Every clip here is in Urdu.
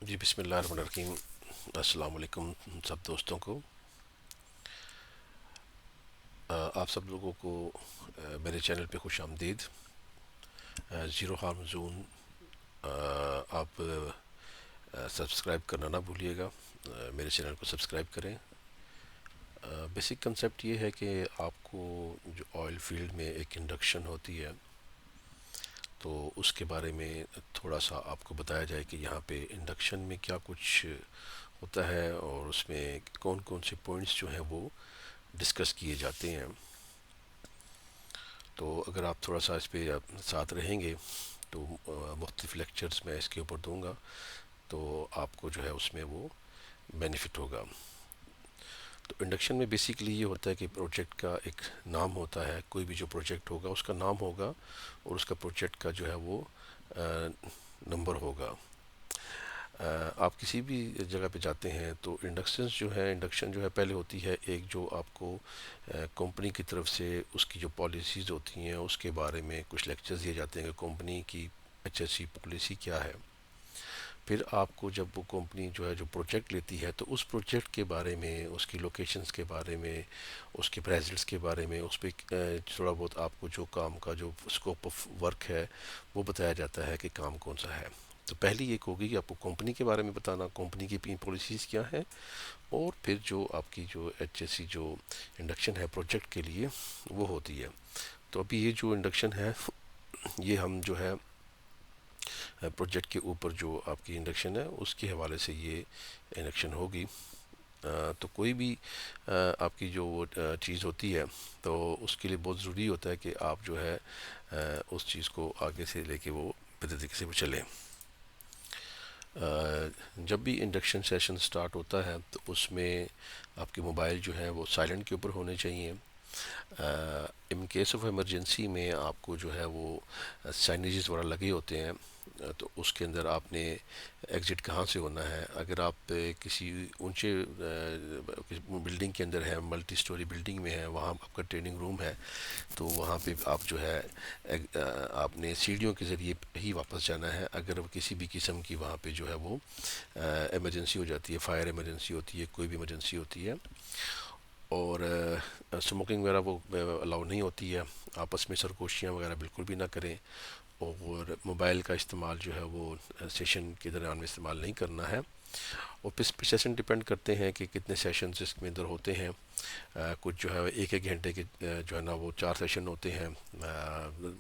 جی بسم اللہ الرحمن الرحیم۔ السلام علیکم سب دوستوں کو۔ آپ سب لوگوں کو میرے چینل پہ خوش آمدید۔ زیرو ہارم زون آپ سبسکرائب کرنا نہ بھولیے گا۔ میرے چینل کو سبسکرائب کریں۔ بیسک کنسیپٹ یہ ہے کہ آپ کو جو آئل فیلڈ میں ایک انڈکشن ہوتی ہے تو اس کے بارے میں تھوڑا سا آپ کو بتایا جائے کہ یہاں پہ انڈکشن میں کیا کچھ ہوتا ہے اور اس میں کون کون سے پوائنٹس جو ہیں وہ ڈسکس کیے جاتے ہیں۔ تو اگر آپ تھوڑا سا اس پہ ساتھ رہیں گے تو مختلف لیکچرز میں اس کے اوپر دوں گا تو آپ کو جو ہے اس میں وہ بینیفٹ ہوگا۔ تو انڈکشن میں بیسیکلی یہ ہوتا ہے کہ پروجیکٹ کا ایک نام ہوتا ہے، کوئی بھی جو پروجیکٹ ہوگا اس کا نام ہوگا اور اس کا پروجیکٹ کا جو ہے وہ نمبر ہوگا۔ آپ کسی بھی جگہ پہ جاتے ہیں تو انڈکشن جو ہے پہلے ہوتی ہے ایک جو آپ کو کمپنی کی طرف سے اس کی جو پالیسیز ہوتی ہیں اس کے بارے میں کچھ لیکچرز دیے جاتے ہیں کہ کمپنی کی ایچ ایس سی پالیسی کیا ہے۔ پھر آپ کو جب وہ کمپنی جو ہے جو پروجیکٹ لیتی ہے تو اس پروجیکٹ کے بارے میں، اس کی لوکیشنز کے بارے میں، اس کے پرائزز کے بارے میں، اس پہ تھوڑا بہت آپ کو جو کام کا جو اسکوپ آف ورک ہے وہ بتایا جاتا ہے کہ کام کون سا ہے۔ تو پہلی ایک ہوگی کہ آپ کو کمپنی کے بارے میں بتانا، کمپنی کی پالیسیز کیا ہیں، اور پھر جو آپ کی جو ایچ ایس سی جو انڈکشن ہے پروجیکٹ کے لیے وہ ہوتی ہے۔ تو ابھی یہ جو انڈکشن ہے یہ ہم جو ہے پروجیکٹ کے اوپر جو آپ کی انڈکشن ہے اس کے حوالے سے یہ انڈکشن ہوگی۔ تو کوئی بھی آپ کی جو وہ چیز ہوتی ہے تو اس کے لیے بہت ضروری ہوتا ہے کہ آپ جو ہے اس چیز کو آگے سے لے کے وہ طریقے سے وہ چلیں۔ جب بھی انڈکشن سیشن سٹارٹ ہوتا ہے تو اس میں آپ کے موبائل جو ہے وہ سائلنٹ کے اوپر ہونے چاہیے۔ ان کیس آف ایمرجنسی میں آپ کو جو ہے وہ سائنیجز وغیرہ لگے ہوتے ہیں تو اس کے اندر آپ نے ایگزٹ کہاں سے ہونا ہے۔ اگر آپ کسی اونچے بلڈنگ کے اندر ہے، ملٹی سٹوری بلڈنگ میں ہے، وہاں آپ کا ٹریننگ روم ہے تو وہاں پہ آپ جو ہے آپ نے سیڑھیوں کے ذریعے ہی واپس جانا ہے۔ اگر کسی بھی قسم کی وہاں پہ جو ہے وہ ایمرجنسی ہو جاتی ہے، فائر ایمرجنسی ہوتی ہے، کوئی بھی ایمرجنسی ہوتی ہے، اور اسموکنگ وغیرہ وہ الاؤ نہیں ہوتی ہے، آپس میں سرگوشیاں وغیرہ بالکل بھی نہ کریں، اور موبائل کا استعمال جو ہے وہ سیشن کے دوران میں استعمال نہیں کرنا ہے۔ اور پھر سیشن ڈپینڈ کرتے ہیں کہ کتنے سیشنز اس میں اندر ہوتے ہیں۔ کچھ جو ہے ایک ایک گھنٹے کے جو ہے نا وہ 4 سیشن ہوتے ہیں۔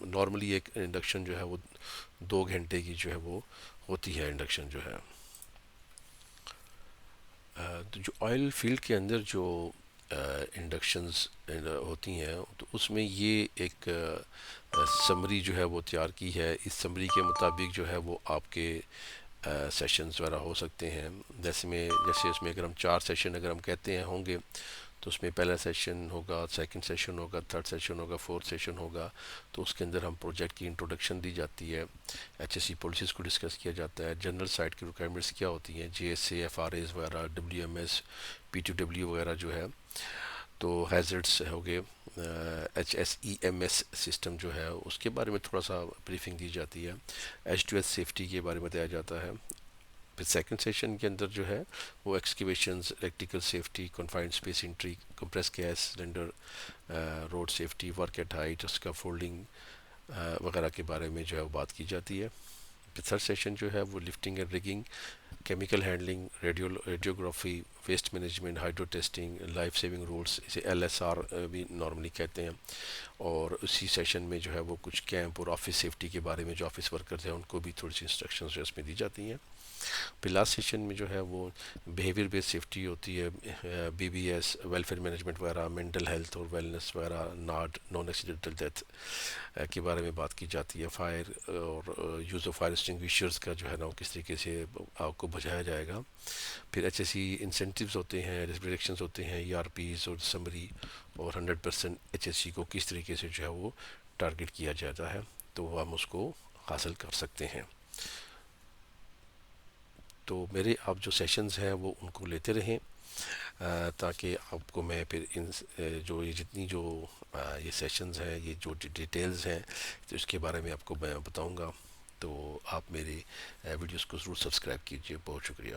نارملی ایک انڈکشن جو ہے وہ 2 گھنٹے کی جو ہے وہ ہوتی ہے انڈکشن جو ہے۔ تو جو آئل فیلڈ کے اندر جو انڈکشنز ہوتی ہیں تو اس میں یہ ایک سمری جو ہے وہ تیار کی ہے۔ اس سمری کے مطابق جو ہے وہ آپ کے سیشنز وغیرہ ہو سکتے ہیں۔ جیسے اس میں اگر ہم 4 سیشن اگر ہم کہتے ہیں ہوں گے تو اس میں پہلا سیشن ہوگا، سیکنڈ سیشن ہوگا، تھرڈ سیشن ہوگا، فورتھ سیشن ہوگا۔ تو اس کے اندر ہم پروجیکٹ کی انٹروڈکشن دی جاتی ہے، ایچ ایس سی پالیسیز کو ڈسکس کیا جاتا ہے، جنرل سائٹ کی ریکوائرمنٹس کیا ہوتی ہیں، J S A, F R A's وغیرہ، W M S, P T W وغیرہ جو ہے، تو ہیزرڈس ہو گئے، H S E M S system جو ہے اس کے بارے میں تھوڑا سا بریفنگ دی جاتی ہے، ایچ ٹو ایس سیفٹی کے بارے میں بتایا جاتا ہے۔ پھر سیکنڈ سیشن کے اندر جو ہے وہ excavations, electrical safety, confined space entry, compress gas cylinder, road safety, work at height, اس کا فولڈنگ وغیرہ کے بارے میں جو ہے وہ بات کی جاتی ہے۔ پھر تھرڈ سیشن جو ہے وہ lifting and rigging, chemical handling, radiography, waste management, hydro testing, life saving rules, اسے ایل ایس آر بھی نارملی کہتے ہیں۔ اور اسی سیشن میں جو ہے وہ کچھ کیمپ اور آفس سیفٹی کے بارے میں جو آفس ورکرز ہیں ان کو بھی تھوڑی سی انسٹرکشنز جو اس میں دی جاتی ہیں۔ پھر لاسٹ سیشن میں جو ہے وہ بیہیویئر بیس سیفٹی ہوتی ہے، B B S, welfare management وغیرہ، مینٹل ہیلتھ اور ویلنس وغیرہ، نان ایکسیڈنٹل ڈیتھ کے بارے میں بات کی جاتی ہے، فائر اور یوز آف فائر ایکسٹنگویشرز کا جو ہے نا وہ کس طریقے سے آپ کو بجھایا جائے گا۔ پھر ایچ ایس سی انسینٹیوز ہوتے ہیں، ریسٹرکشنز ہوتے ہیں، ای آر پیز اور سمری، اور 100% ایچ ایس سی کو کس طریقے سے جو ہے وہ ٹارگٹ کیا جاتا ہے تو ہم اس کو حاصل کر سکتے ہیں۔ تو میرے آپ جو سیشنز ہیں وہ ان کو لیتے رہیں تاکہ آپ کو میں پھر ان جو یہ جتنی جو یہ سیشنز ہیں، یہ جو ڈیٹیلز ہیں تو اس کے بارے میں آپ کو میں بتاؤں گا۔ تو آپ میرے ویڈیوز کو ضرور سبسکرائب کیجیے. بہت شکریہ.